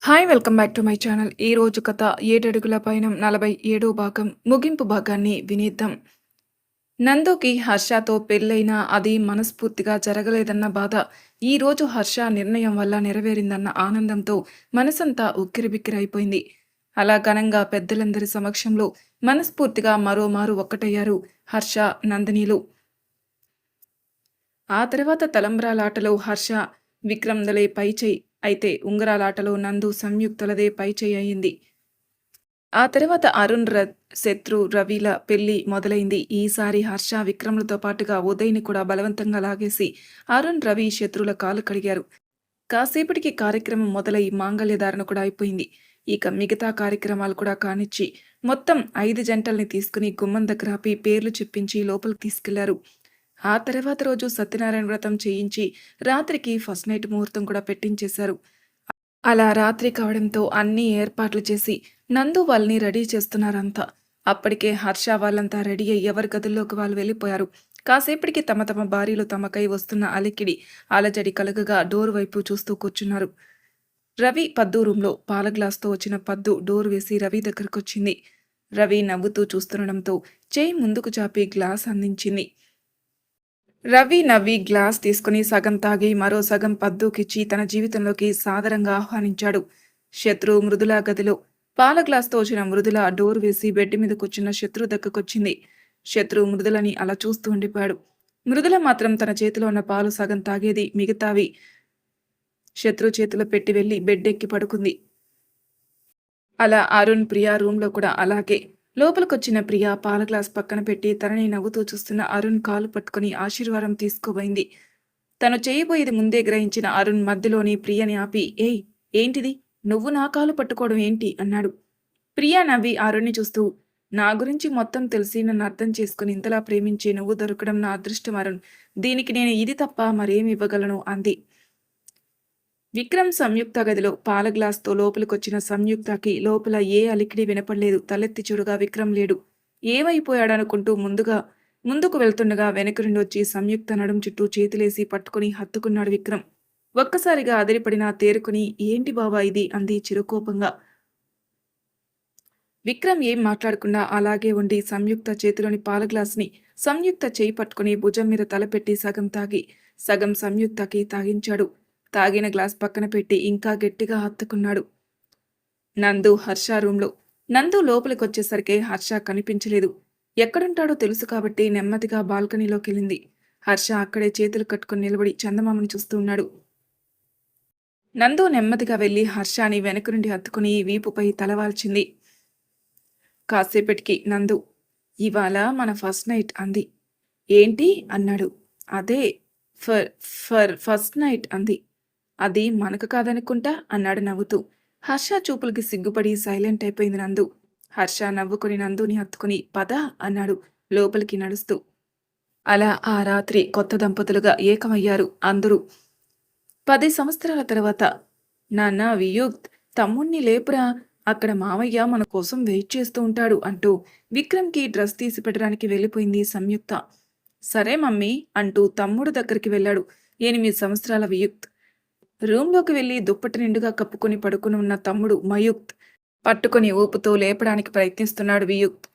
Hi! Welcome back to my channel. ఈరోజు కథ 7 అడుగుల పయనం 47వ భాగం ముగింపు భాగాన్ని వినేద్దాం. నందుకి హర్షతో పెళ్ళైనా అది మనస్ఫూర్తిగా జరగలేదన్న బాధ, ఈరోజు హర్ష నిర్ణయం వల్ల నెరవేరిందన్న ఆనందంతో మనసంతా ఉక్కిరిబిక్కిరైపోయింది. అలా ఘనంగా పెద్దలందరి సమక్షంలో మనస్ఫూర్తిగా మరోమారు ఒక్కటయ్యారు హర్ష, నందినిలు. ఆ తర్వాత తలంబ్రాలాటలో హర్ష, విక్రమ్‌దలే పైచేయి అయితే ఉంగరాలాటలో నందు, సంయుక్తలదే పైచేయి అయింది. ఆ తర్వాత అరుణ్, శత్రు, రవిల పెళ్లి మొదలైంది. ఈసారి హర్ష, విక్రమ్‌లతో పాటుగా ఉదయ్‌ని కూడా బలవంతంగా లాగేసి అరుణ్, రవి, శత్రుల కాళ్ళు కడిగారు. కాసేపటికి కార్యక్రమం మొదలై మాంగళ్యధారణ కూడా అయిపోయింది. ఇక మిగతా కార్యక్రమాలు కూడా కానిచ్చి మొత్తం 5 జంటల్ని తీసుకుని గుమ్మం దగ్గర ఆపి పేర్లు చెప్పించి లోపలికి తీసుకెళ్లారు. ఆ తర్వాత రోజు సత్యనారాయణ వ్రతం చేయించి రాత్రికి ఫస్ట్ నైట్ ముహూర్తం కూడా పెట్టించేశారు. అలా రాత్రి కావడంతో అన్ని ఏర్పాట్లు చేసి నందు వాళ్ళని రెడీ చేస్తున్నారంతా. అప్పటికే హర్ష వాళ్ళంతా రెడీ అయ్యి ఎవరి గదుల్లోకి వాళ్ళు వెళ్ళిపోయారు. కాసేపటికి తమ తమ భార్యలు తమకై వస్తున్న అలికిడి, అలజడి కలగగా డోర్ వైపు చూస్తూ కూర్చున్నారు. రవి పద్దు రూంలో పాల గ్లాస్తో వచ్చిన పద్దు డోర్ వేసి రవి దగ్గరకొచ్చింది. రవి నవ్వుతూ చూస్తుండడంతో చేయి ముందుకు చాపి గ్లాస్ అందించింది. రవి నవ్వి గ్లాస్ తీసుకుని సగం తాగి మరో సగం పద్దుకిచ్చి తన జీవితంలోకి సాదరంగా ఆహ్వానించాడు. శత్రు మృదుల గదిలో పాల గ్లాస్తో వచ్చిన మృదుల డోర్ వేసి బెడ్ మీద కూర్చున్న శత్రు దగ్గకొచ్చింది. శత్రు మృదులని అలా చూస్తూ ఉండిపోయాడు. మృదుల మాత్రం తన చేతిలో ఉన్న పాలు సగం తాగేది, మిగతావి శత్రు చేతిలో పెట్టి వెళ్లి బెడ్ ఎక్కి పడుకుంది. అలా అరుణ్, ప్రియా రూంలో కూడా అలాగే. లోపలికొచ్చిన ప్రియ పాల గ్లాస్ పక్కన పెట్టి తనని నవ్వుతూ చూస్తున్న అరుణ్ కాలు పట్టుకుని ఆశీర్వాదం తీసుకోబోయింది. తను చేయబోయేది ముందే గ్రహించిన అరుణ్ మధ్యలోని ప్రియని ఆపి, ఏయ్, ఏంటిది? నువ్వు నా కాలు పట్టుకోవడం ఏంటి? అన్నాడు. ప్రియా నవ్వి అరుణ్ని చూస్తూ, నా గురించి మొత్తం తెలిసి నన్ను అర్థం చేసుకుని ఇంతలా ప్రేమించి నువ్వు దొరకడం నా అదృష్టం అరుణ్. దీనికి నేను ఇది తప్ప మరేమి ఇవ్వగలను అంది. విక్రమ్ సంయుక్త గదిలో పాల గ్లాస్తో లోపలికొచ్చిన సంయుక్తకి లోపల ఏ అలికిడి వినపడలేదు. తలెత్తి చూడగా విక్రమ్ లేడు. ఏమైపోయాడనుకుంటూ ముందుకు వెళ్తుండగా వెనక నుండి వచ్చి సంయుక్త నడుం చుట్టూ చేతులేసి పట్టుకుని హత్తుకున్నాడు విక్రమ్. ఒక్కసారిగా అదిరిపడినా తేరుకుని, ఏంటి బావా ఇది? అంది చిరుకోపంగా. విక్రమ్ ఏం మాట్లాడకుండా అలాగే ఉండి సంయుక్త చేతిలోని పాల గ్లాస్ని సంయుక్త చేయి పట్టుకుని భుజం మీద తలపెట్టి సగం తాగి సగం సంయుక్తకి తాగించాడు. తాగిన గ్లాస్ పక్కన పెట్టి ఇంకా గట్టిగా హత్తుకున్నాడు. నందు, హర్ష రూంలో. నందు లోపలికొచ్చేసరికి హర్ష కనిపించలేదు. ఎక్కడుంటాడో తెలుసు కాబట్టి నెమ్మదిగా బాల్కనీలోకెళ్ళింది. హర్ష అక్కడే చేతులు కట్టుకుని నిలబడి చందమామని చూస్తూ ఉన్నాడు. నందు నెమ్మదిగా వెళ్లి హర్షని వెనక నుండి హత్తుకుని వీపుపై తలవాల్చింది. కాసేపటికి నందు, ఇవాళ మన ఫస్ట్ నైట్ అంది. ఏంటి? అన్నాడు. అదే ఫస్ట్ నైట్ అంది. అది మనకు కాదనుకుంటా అన్నాడు నవ్వుతూ. హర్ష చూపులకి సిగ్గుపడి సైలెంట్ అయిపోయింది నందు. హర్ష నవ్వుకుని నందుని హత్తుకుని పద అన్నాడు లోపలికి నడుస్తూ. అలా ఆ రాత్రి కొత్త దంపతులుగా ఏకమయ్యారు అందరూ. 10 సంవత్సరాల తర్వాత, నాన్న వియుక్త్, తమ్ముణ్ణి లేపురా, అక్కడ మావయ్య మన కోసం వెయిట్ చేస్తూ ఉంటాడు అంటూ విక్రమ్కి డ్రెస్ తీసి పెట్టడానికి వెళ్ళిపోయింది సంయుక్త. సరే మమ్మీ అంటూ తమ్ముడు దగ్గరికి వెళ్ళాడు 8 సంవత్సరాల వియుక్త్. రూంలోకి వెళ్లి దుప్పటి నిండుగా కప్పుకొని పడుకుని ఉన్న తమ్ముడు మయుక్త్ పట్టుకుని ఊపుతూ లేపడానికి ప్రయత్నిస్తున్నాడు వియుక్త్.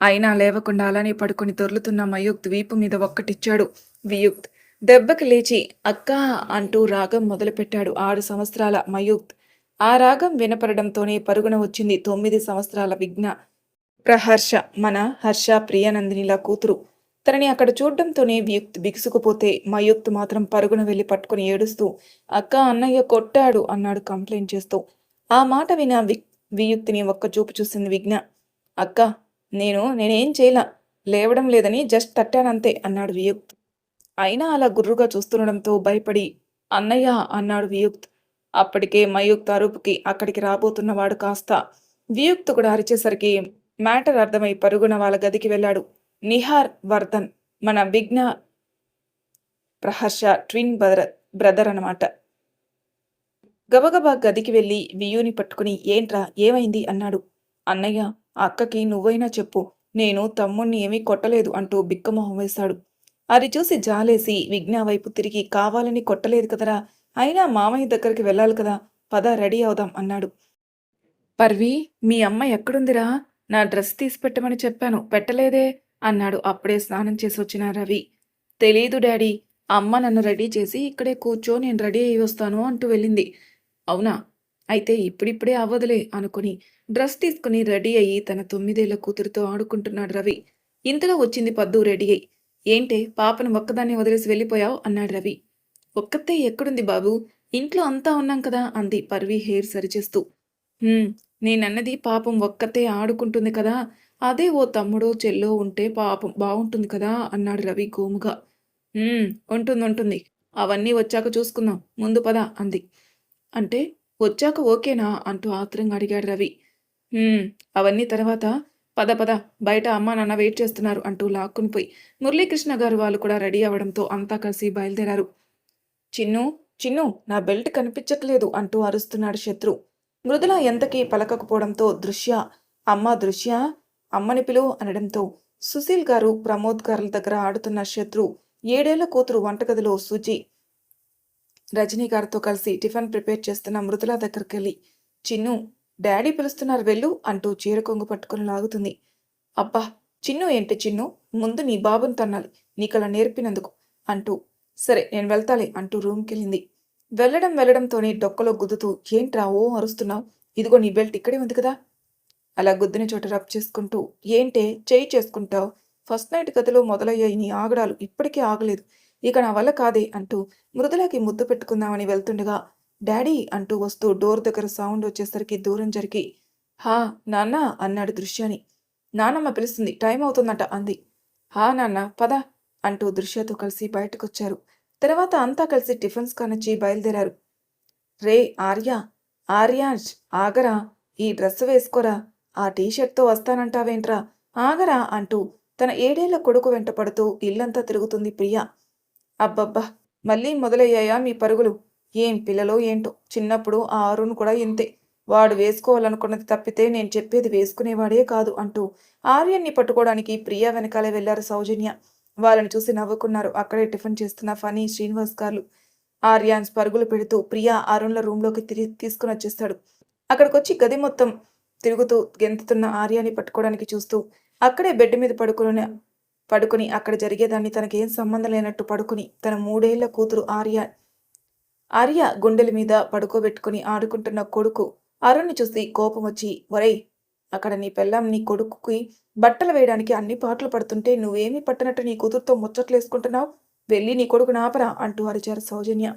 అయినా లేవకుండా అలానే పడుకుని దొర్లుతున్న మయుక్త్ వీపు మీద ఒక్కటిచ్చాడు వియుక్త్. దెబ్బకి లేచి అక్కా అంటూ రాగం మొదలుపెట్టాడు 6 సంవత్సరాల మయుక్త్. ఆ రాగం వినపడడంతోనే పరుగున వచ్చింది 9 సంవత్సరాల విఘ్న ప్రహర్ష, మన హర్ష ప్రియనందినిల కూతురు. తనని అక్కడ చూడడంతోనే వియుక్త్ బిగుసుకుపోతే మయుక్త్ మాత్రం పరుగున వెళ్లి పట్టుకుని ఏడుస్తూ, అక్క, అన్నయ్య కొట్టాడు అన్నాడు కంప్లైంట్ చేస్తూ. ఆ మాట విన వియుక్తిని ఒక్క చూపు చూసింది విఘ్న. అక్క, నేనేం చేయలా, లేవడం లేదని జస్ట్ తట్టానంతే అన్నాడు వియుక్త్. అయినా అలా గుర్రుగా చూస్తుండడంతో భయపడి, అన్నయ్య అన్నాడు వియుక్త్. అప్పటికే మయుక్త్ అరుపుకి అక్కడికి రాబోతున్నవాడు కాస్త వియుక్త్ కూడా అరిచేసరికి మ్యాటర్ అర్థమై పరుగున వాళ్ళ గదికి వెళ్ళాడు నిహార్ వర్ధన్, మన విఘ్న ప్రహర్ష ట్విన్ బ్రదర్ అన్నమాట. గబగబా గదికి వెళ్ళి వియుని పట్టుకుని, ఏంట్రా, ఏమైంది అన్నాడు. అన్నయ్య, అక్కకి నువ్వైనా చెప్పు, నేను తమ్ముణ్ణి ఏమీ కొట్టలేదు అంటూ బిక్కమొహం వేశాడు. అది చూసి జాలేసి విఘ్న వైపు తిరిగి, కావాలని కొట్టలేదు కదరా, అయినా మామయ్య దగ్గరికి వెళ్ళాలి కదా, పద రెడీ అవుదాం అన్నాడు. పర్వీ, మీ అమ్మ ఎక్కడుందిరా? నా డ్రెస్ తీసి పెట్టమని చెప్పాను, పెట్టలేదే అన్నాడు అప్పుడే స్నానం చేసి వచ్చిన రవి. తెలీదు డాడీ, అమ్మ నన్ను రెడీ చేసి ఇక్కడే కూర్చో, నేను రెడీ అయ్యి వస్తాను అంటూ వెళ్ళింది. అవునా, అయితే ఇప్పుడిప్పుడే అవ్వదులే అనుకుని డ్రెస్ తీసుకుని రెడీ అయ్యి తన 9 ఏళ్ల కూతురుతో ఆడుకుంటున్నాడు రవి. ఇంతలో వచ్చింది పద్దు రెడీ అయ్యి. ఏంటే పాపను ఒక్కదాన్ని వదిలేసి వెళ్ళిపోయావు అన్నాడు రవి. ఒక్కతే ఎక్కడుంది బాబు, ఇంట్లో అంతా ఉన్నాం కదా అంది పర్వీ హెయిర్ సరిచేస్తూ. "హ్మ్, నేనన్నది పాపం ఒక్కతే ఆడుకుంటుంది కదా, అదే ఓ తమ్ముడో చెల్లో ఉంటే పాపం బావుంటుంది కదా" అన్నాడు రవి గోముగా. ఉంటుంది ఉంటుంది, అవన్నీ వచ్చాక చూసుకుందాం, ముందు పద అంది. అంటే వచ్చాక ఓకేనా అంటూ ఆత్రంగా అడిగాడు రవి. "హ్మ్, అవన్నీ తర్వాత, పద పద, బయట అమ్మా నాన్న వెయిట్ చేస్తున్నారు" అంటూ లాక్కుని పోయి మురళీకృష్ణ గారు వాళ్ళు కూడా రెడీ అవ్వడంతో అంతా కలిసి బయలుదేరారు. చిన్ను, చిన్ను, నా బెల్ట్ కనిపించట్లేదు అంటూ అరుస్తున్నాడు శత్రు. మృదుల ఎంతకీ పలకకపోవడంతో దృశ్య, అమ్మా దృశ్య, అమ్మని పిలువు అనడంతో సుశీల్ గారు, ప్రమోద్ గారుల దగ్గర ఆడుతున్న శత్రు 7 ఏళ్ల కూతురు వంటగదిలో సుజి, రజనీ గారితో కలిసి టిఫిన్ ప్రిపేర్ చేస్తున్న మృదుల దగ్గరికెళ్ళి, చిన్ను, డాడీ పిలుస్తున్నారు వెళ్ళు అంటూ చీర కొంగు పట్టుకుని లాగుతుంది. అబ్బా, చిన్ను ఏంటి చిన్ను, ముందు నీ బాబుని తన్నాలి, నీకలా నేర్పినందుకు అంటూ, సరే నేను వెళ్తాలే అంటూ రూమ్కెళ్ళింది. వెళ్ళడంతోనే డొక్కలో గుద్దుతూ, ఏంట్రా ఓ అరుస్తున్నావు, ఇదిగో నీ బెల్ట్ ఇక్కడే ఉంది కదా. అలా గుద్దిన చోట రబ్ చేసుకుంటూ, ఏంటే చేయి చేసుకుంటావు, ఫస్ట్ నైట్ గదిలో మొదలయ్యాయి నీ ఆగడాలు, ఇప్పటికీ ఆగలేదు, ఇక నా వల్ల కాదే అంటూ మృదులకి ముద్దు పెట్టుకుందామని వెళ్తుండగా డాడీ అంటూ వస్తూ డోర్ దగ్గర సౌండ్ వచ్చేసరికి దూరం జరిగి, హా నాన్న అన్నాడు దృశ్యాని. నానమ్మ పిలుస్తుంది, టైం అవుతుందట అంది. హా నాన్న పద అంటూ దృశ్యతో కలిసి బయటకొచ్చారు. తర్వాత అంతా కలిసి టిఫిన్స్ కానిచ్చి బయలుదేరారు. రే ఆర్య, ఆర్యాన్స్, ఆగరా, ఈ డ్రెస్ వేసుకోరా, ఆ టీషర్ట్తో వస్తానంటావేంట్రా, ఆగరా అంటూ తన 7 ఏళ్ల కొడుకు వెంట పడుతూ ఇల్లంతా తిరుగుతుంది ప్రియ. అబ్బబ్బా, మళ్ళీ మొదలయ్యాయా మీ పరుగులు, ఏం పిల్లలో ఏంటో, చిన్నప్పుడు ఆ అరుణ్ కూడా ఇంతే, వాడు వేసుకోవాలనుకున్నది తప్పితే నేను చెప్పేది వేసుకునేవాడే కాదు అంటూ ఆర్యన్ని పట్టుకోవడానికి ప్రియ వెనకాలే వెళ్లారు సౌజన్య. వాళ్ళని చూసి నవ్వుకున్నారు అక్కడే టిఫిన్ చేస్తున్న ఫనీ, శ్రీనివాస్ గారు. ఆర్యాన్స్ పరుగులు పెడుతూ ప్రియా అరుణ్ల రూంలోకి తీసుకుని వచ్చేస్తాడు. అక్కడికొచ్చి గది మొత్తం తిరుగుతూ గెంతుతున్న ఆర్యాని పట్టుకోవడానికి చూస్తూ అక్కడే బెడ్ మీద పడుకుని అక్కడ జరిగేదాన్ని తనకేం సంబంధం లేనట్టు పడుకుని తన 3 ఏళ్ల కూతురు ఆర్య గుండెల మీద పడుకోబెట్టుకుని ఆడుకుంటున్న కొడుకు అరుణ్ని చూసి కోపం వచ్చి, ఒరేయ్, అక్కడ నీ పెళ్ళాం నీ కొడుకుకి బట్టలు వేయడానికి అన్ని పాటలు పడుతుంటే నువ్వేమీ పట్టనట్టు నీ కూతురుతో ముచ్చట్లేసుకుంటున్నావు, వెళ్ళి నీ కొడుకు నాపరా అంటూ అరిచారు సౌజన్య.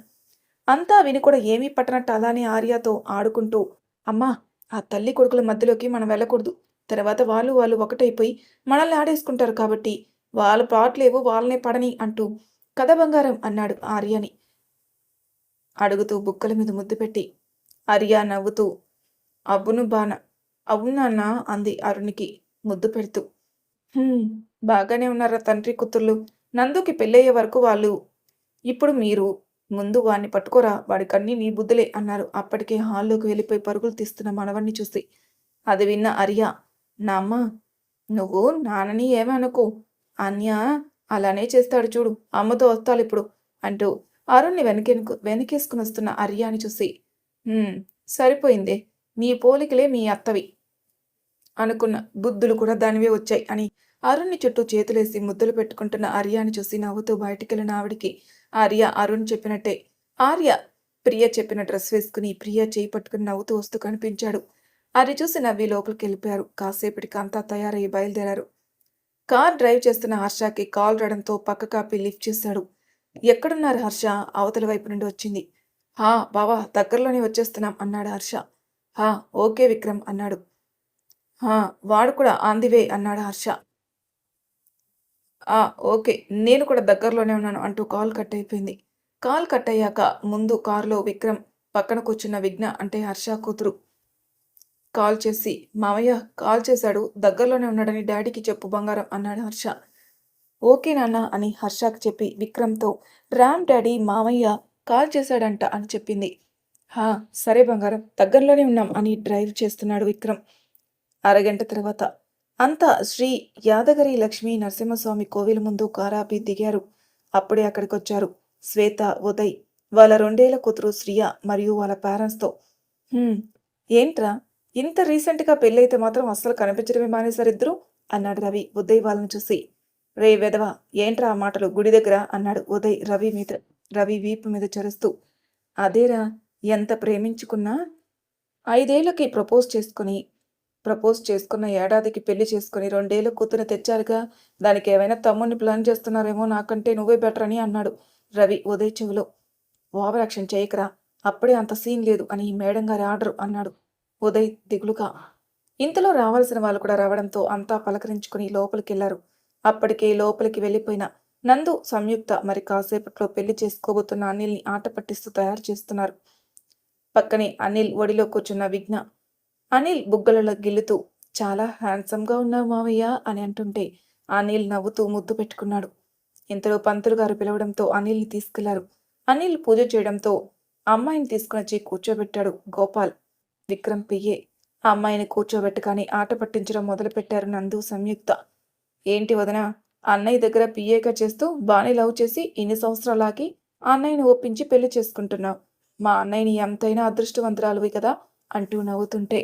అంతా విని కూడా ఏమీ పట్టనట్టు అలానే ఆర్యతో ఆడుకుంటూ, అమ్మా, ఆ తల్లి కొడుకుల మధ్యలోకి మనం వెళ్ళకూడదు, తర్వాత వాళ్ళు ఒకటైపోయి మనల్ని ఆడేసుకుంటారు కాబట్టి వాళ్ళ పాటలేవో వాళ్ళనే పడని అంటూ కథ బంగారం అన్నాడు ఆర్యని అడుగుతూ బుక్కల మీద ముద్దు పెట్టి. ఆర్య నవ్వుతూ, అబ్బును బాన, అవునన్నా అంది అరుణ్కి ముద్దు పెడుతూ. బాగానే ఉన్నారా తండ్రి కూతుర్లు, నందుకి పెళ్ళయ్యే వరకు వాళ్ళు, ఇప్పుడు మీరు, ముందు వాణ్ణి పట్టుకోరా, వాడికన్నీ నీ బుద్ధులే అన్నారు అప్పటికే హాల్లోకి వెళ్ళిపోయి పరుగులు తీస్తున్న మనవణ్ణి చూసి. అది విన్న ఆర్య, నామ్మ, నువ్వు నాన్నని ఏమనుకో, అన్య అలానే చేస్తాడు చూడు, అమ్మతో వస్తాలిప్పుడు అంటూ అరుణ్ని వెనకేసుకుని వస్తున్న ఆర్యాని చూసి, సరిపోయిందే, నీ పోలికలే మీ అత్తవి అనుకున్న, బుద్ధులు కూడా దానివే వచ్చాయి అని అరుణ్ని చుట్టూ చేతులేసి ముద్దులు పెట్టుకుంటున్న ఆర్యాని చూసి నవ్వుతూ బయటికెళ్ళిన ఆవిడికి ఆర్య అరుణ్ చెప్పినట్టే ఆర్య ప్రియ చెప్పిన డ్రెస్ వేసుకుని ప్రియ చేయి పట్టుకుని నవ్వుతూ వస్తూ కనిపించాడు. అది చూసి నవ్వి లోపలికి వెళ్ళిపోయారు. కాసేపటికి అంతా తయారయ్యి బయలుదేరారు. కార్ డ్రైవ్ చేస్తున్న హర్షకి కాల్ రావడంతో పక్క కాపీ లిఫ్ట్ చేశాడు. ఎక్కడున్నారు హర్ష, అవతల వైపు నుండి వచ్చింది. హా బావా, దగ్గరలోనే వచ్చేస్తున్నాం అన్నాడు హర్ష. హా ఓకే విక్రమ్ అన్నాడు. హా, వాడు కూడా ఆన్ ది వే అన్నాడు హర్ష. ఓకే, నేను కూడా దగ్గరలోనే ఉన్నాను అంటూ కాల్ కట్ అయిపోయింది. కాల్ కట్ అయ్యాక ముందు కారులో విక్రమ్, పక్కన కూర్చున్న విఘ్న అంటే హర్ష కూతురు కాల్ చేసి, మామయ్య కాల్ చేశాడు, దగ్గరలోనే ఉన్నాడని డాడీకి చెప్పు బంగారం అన్నాడు హర్ష. ఓకే నాన్న అని హర్షకి చెప్పి విక్రమ్తో, రామ్ డాడీ మామయ్య కాల్ చేశాడంట అని చెప్పింది. హా సరే బంగారం, దగ్గరలోనే ఉన్నాం అని డ్రైవ్ చేస్తున్నాడు విక్రమ్. అరగంట తర్వాత అంతా శ్రీ యాదగిరి లక్ష్మీ నరసింహస్వామి కోవిల ముందు కారాపి దిగారు. అప్పుడే అక్కడికొచ్చారు శ్వేత, ఉదయ్, వాళ్ళ 2 ఏళ్ల కూతురు శ్రియ మరియు వాళ్ళ పేరెంట్స్తో. హ్మ్. ఏంట్రా? ఇంత రీసెంట్‌గా పెళ్లయితే మాత్రం అస్సలు కనిపించడమే మానేసారిద్దరూ అన్నాడు రవి ఉదయ్ వాళ్ళని చూసి. రేయ్ వెధవ! ఏంట్రా ఆ మాటలు గుడి దగ్గర అన్నాడు ఉదయ్ రవి వీపు మీద చరుస్తూ. అదేరా ఎంత ప్రేమించుకున్నా 5 ఏళ్లకి ప్రపోజ్ చేసుకున్న ఏడాదికి పెళ్లి చేసుకొని 2 ఏళ్ల కూతురిని తెచ్చారుగా. దానికేమైనా తమ్ముడిని ప్లాన్ చేస్తున్నారేమో నాకంటే నువ్వే బెటర్ అని అన్నాడు రవి ఉదయ్ చెవిలో. ఓవర్ యాక్షన్ చేయకురా! అప్పుడే అంత సీన్ లేదు అని మేడం గారి ఆర్డర్ అన్నాడు ఉదయ్ దిగులుగా. ఇంతలో రావాల్సిన వాళ్ళు కూడా రావడంతో అంతా పలకరించుకుని లోపలికెళ్లారు. అప్పటికే లోపలికి వెళ్ళిపోయిన నందు, సంయుక్త మరి కాసేపట్లో పెళ్లి చేసుకోబోతున్న అనిల్‌ని ఆట పట్టిస్తూ తయారు చేస్తున్నారు. పక్కనే అనిల్ ఒడిలో కూర్చున్న విఘ్న. అనిల్ బుగ్గలలో గిల్లుతూ చాలా హ్యాండ్సమ్‌గా ఉన్నావు మావయ్య అని అంటుంటే అనిల్ నవ్వుతూ ముద్దు పెట్టుకున్నాడు. ఇంతలో పంతులు గారు పిలవడంతో అనిల్‌ని తీసుకెళ్లారు. అనిల్ పూజ చేయడంతో అమ్మాయిని తీసుకొనొచ్చి కూర్చోబెట్టాడు గోపాల్, విక్రమ్ పిఏ. ఆ అమ్మాయిని కూర్చోబెట్టగానే ఆట పట్టించడం మొదలుపెట్టారు నందు, సంయుక్త. ఏంటి వదినా, అన్నయ్య దగ్గర పిఏగా చేస్తూ బానే లవ్ చేసి ఇన్ని సంవత్సరాలాగి ఆ అన్నయ్యని ఒప్పించి పెళ్లి చేసుకుంటున్నావు. మా అన్నయ్యని ఎంతైనా అదృష్టవంతురాలివి కదా అంటూ నవ్వుతుంటే,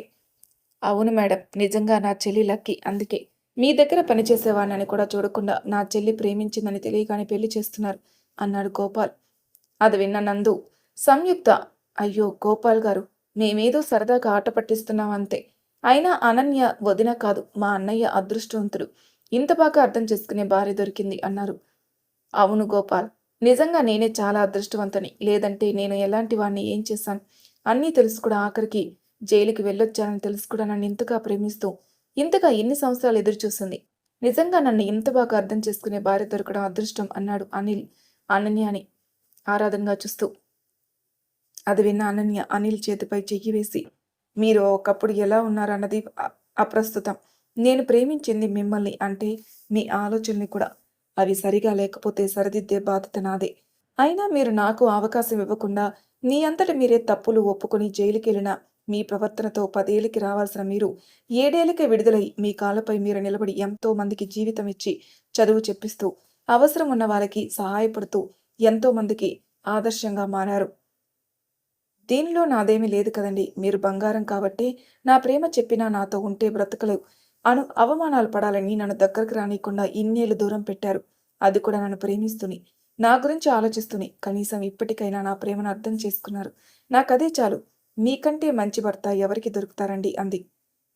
అవును మేడం, నిజంగా నా చెల్లి లక్కీ. అందుకే మీ దగ్గర పనిచేసేవాడినని కూడా చూడకుండా నా చెల్లి ప్రేమించిందని తెలియగానే పెళ్లి చేస్తున్నారు అన్నాడు గోపాల్. అది విన్న నందు, సంయుక్త, అయ్యో గోపాల్ గారు, మేమేదో సరదాగా ఆట పట్టిస్తున్నాం అంతే. అయినా అనన్య వదిన కాదు, మా అన్నయ్య అదృష్టవంతుడు. ఇంత బాగా అర్థం చేసుకునే భార్య దొరికింది అన్నారు. అవును గోపాల్, నిజంగా నేనే చాలా అదృష్టవంతుని. లేదంటే నేను ఎలాంటి వాడిని, ఏం చేశాను అన్నీ తెలుసు కూడా ఆఖరికి జైలుకి వెళ్ళొచ్చానని తెలుసు కూడా నన్ను ఇంతగా ప్రేమిస్తూ ఇంతగా ఎన్ని సంవత్సరాలు ఎదురు చూసింది. నిజంగా నన్ను ఇంత బాగా అర్థం చేసుకునే భార్య దొరకడం అదృష్టం అన్నాడు అనిల్ అనన్యని ఆరాధనగా చూస్తూ. అది విన్న అనన్య అనిల్ చేతిపై చెయ్యి వేసి, మీరు ఒకప్పుడు ఎలా ఉన్నారన్నది అప్రస్తుతం. నేను ప్రేమించింది మిమ్మల్ని, అంటే మీ ఆలోచనని కూడా. అవి సరిగా లేకపోతే సరిదిద్దే బాధ్యత నాదే. అయినా మీరు నాకు అవకాశం ఇవ్వకుండా మీ అంతట మీరే తప్పులు ఒప్పుకొని జైలుకెళ్ళిన మీ ప్రవర్తనతో 10 ఏళ్ళకి రావాల్సిన మీరు 7 ఏళ్ళకే విడుదలై మీ కాళ్ళపై మీరు నిలబడి ఎంతో మందికి జీవితం ఇచ్చి చదువు చెప్పిస్తూ అవసరం ఉన్న వాళ్ళకి సహాయపడుతూ ఎంతో మందికి ఆదర్శంగా మారారు. దీనిలో నాదేమీ లేదు కదండీ! మీరు బంగారం కాబట్టే నా ప్రేమ చెప్పినా నాతో ఉంటే బ్రతకలేవు. అవమానాలు పడాలని నన్ను దగ్గరకు రానీయకుండా ఇన్నేళ్లు దూరం పెట్టారు. అది కూడా నన్ను ప్రేమిస్తూనే, నా గురించి ఆలోచిస్తూనే. కనీసం ఇప్పటికైనా నా ప్రేమను అర్థం చేసుకున్నారు. నాకదే చాలు. మీకంటే మంచి భర్త ఎవరికి దొరుకుతారండి అంది.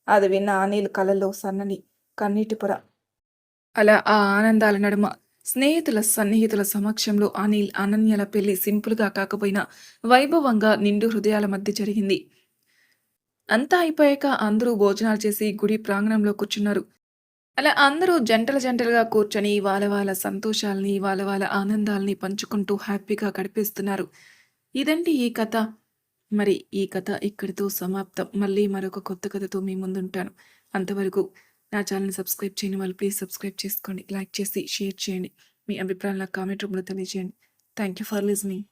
అది విన్న అనిల్ కళ్ళల్లో సన్నని కన్నీటి పొర. అలా ఆ ఆనందాల నడుమ సన్నిహితుల సమక్షంలో అనిల్, అనన్యల పెళ్లి సింపుల్‌గా కాకపోయినా వైభవంగా నిండు హృదయాల మధ్య జరిగింది. అంతా అయిపోయాక అందరూ భోజనాలు చేసి గుడి ప్రాంగణంలో కూర్చున్నారు. అలా అందరూ జంటలుగా కూర్చొని వాళ్ళ సంతోషాల్ని, వాళ్ళ ఆనందాల్ని పంచుకుంటూ హ్యాపీగా గడిపేస్తున్నారు. ఇదండి ఈ కథ. మరి ఈ కథ ఇక్కడితో సమాప్తం. మళ్ళీ మరొక కొత్త కథతో మీ ముందుంటాను. అంతవరకు నా ఛానెల్‌ని సబ్స్క్రైబ్ చేయని వాళ్ళు ప్లీజ్ సబ్స్క్రైబ్ చేసుకోండి. లైక్ చేసి షేర్ చేయండి. మీ అభిప్రాయాలను నాకు కామెంట్ రూపంలో తెలియజేయండి. Thank you for listening.